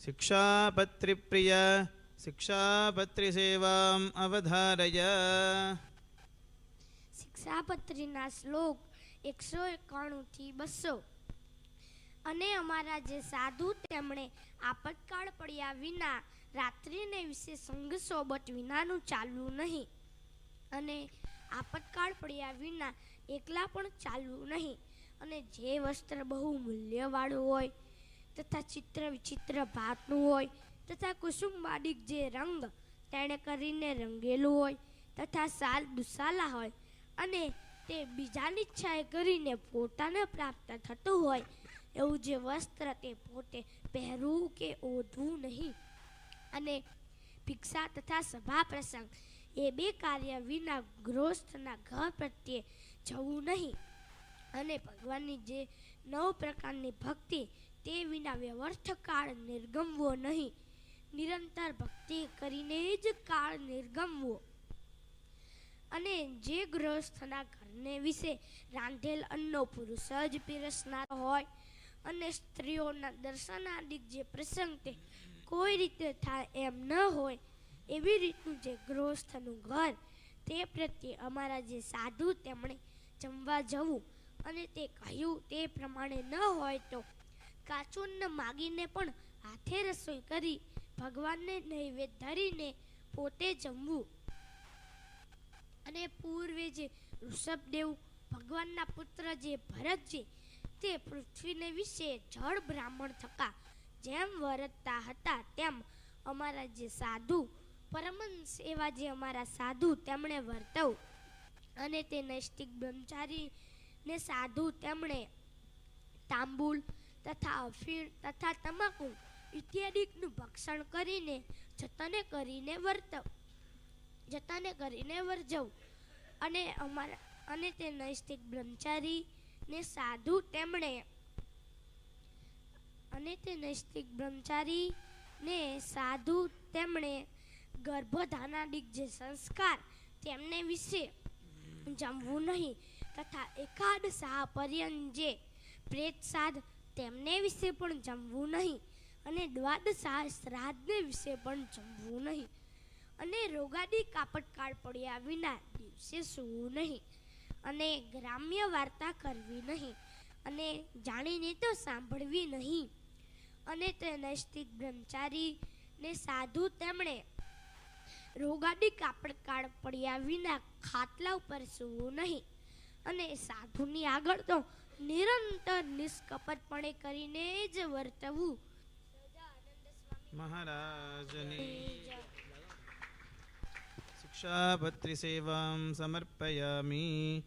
शिक्षापत्रिप्रिय शिक्षापत्रिसेवाम् अवधारय। શિક્ષાપત્રીના શ્લોક 191 થી 200। અને અમારા જે સાધુ તેમણે આપતકાળ પડ્યા વિના રાત્રિને વિશે સંગ સોબત વિનાનું ચાલવું નહીં, અને આપતકાળ પડ્યા વિના એકલા પણ ચાલવું નહીં, અને જે વસ્ત્ર બહુ મૂલ્યવાળું હોય તથા ચિત્ર વિચિત્ર ભાતનું હોય તથા કુસુમાદિક જે રંગ તેણે કરીને રંગેલું હોય તથા સાલ દુસાલા હોય અને તે બીજાની ઈચ્છાએ કરીને પોતાને પ્રાપ્ત થતું હોય એવું જે વસ્ત્ર તે પોતે પહેરવું કે ઓઢવું નહીં, અને ભિક્ષા તથા સભા પ્રસંગ એ બે કાર્ય વિના ગૃહસ્થના ઘર પ્રત્યે જવું નહીં, અને ભગવાનની જે 9 પ્રકારની ભક્તિ તે વિના વ્યવર્થ કાળ નિર્ગમવો નહીં, નિરંતર ભક્તિ કરીને જ કાળ નિર્ગમવો, અને જે ગૃહસ્થના ઘરને વિશે રાંધેલ અન્નો પુરુષ જ પીરસનાર હોય અને સ્ત્રીઓના દર્શનાદિક જે પ્રસંગ તે કોઈ રીતે થાય એમ ન હોય એવી રીતનું જે ગૃહસ્થનું ઘર તે પ્રત્યે અમારા જે સાધુ તેમણે જમવા જવું, અને તે કહ્યું તે પ્રમાણે ન હોય તો કાચું અન્ન માગીને પણ હાથે રસોઈ કરી ભગવાનને નૈવેદ્ય ધરીને પોતે જમવું, અને પૂર્વે જે ઋષભદેવ ભગવાનના પુત્ર જે ભરતજી તે પૃથ્વીને વિશે જળ બ્રાહ્મણ થકા જેમ વર્તતા હતા તેમ અમારા જે સાધુ પરમહંસ એવા જે અમારા સાધુ તેમણે વર્તવું, અને તે નૈષ્ટિક બ્રહ્મચારીને સાધુ તેમણે તાંબુલ તથા અફીણ તથા તમાકુ ઇત્યાદિકનું ભક્ષણ કરીને જતને કરીને વર્જવું, અને તે નૈષ્ટિક બ્રહ્મચારીને સાધુ તેમણે ગર્ભધાનાદિક જે સંસ્કાર તેમને વિશે જમવું નહીં, તથા એકાદ સાહ પર્યંત જે પ્રેત સાધ તેમને વિશે પણ જમવું નહીં, અને દ્વાદશાહ શ્રાદ્ધને વિશે પણ જમવું નહીં, અને રોગાદી કાપટકાળ પડ્યા વિના દિવસે સૂવું નહીં, અને ગ્રામ્ય વાર્તા કરવી નહીં, અને જાણીને તો સાંભળવી નહીં, અને તે નૈષ્ટિક બ્રહ્મચારીને સાધુ તેમણે રોગાદી કાપટકાળ પડ્યા વિના ખાટલા ઉપર સૂવું નહીં, અને સાધુની આગળ તો નિરંતર નિષ્કપટપણે કરીને જ વર્તવું। महाराजनी शिक्षापत्रिसेवां समर्पयामि।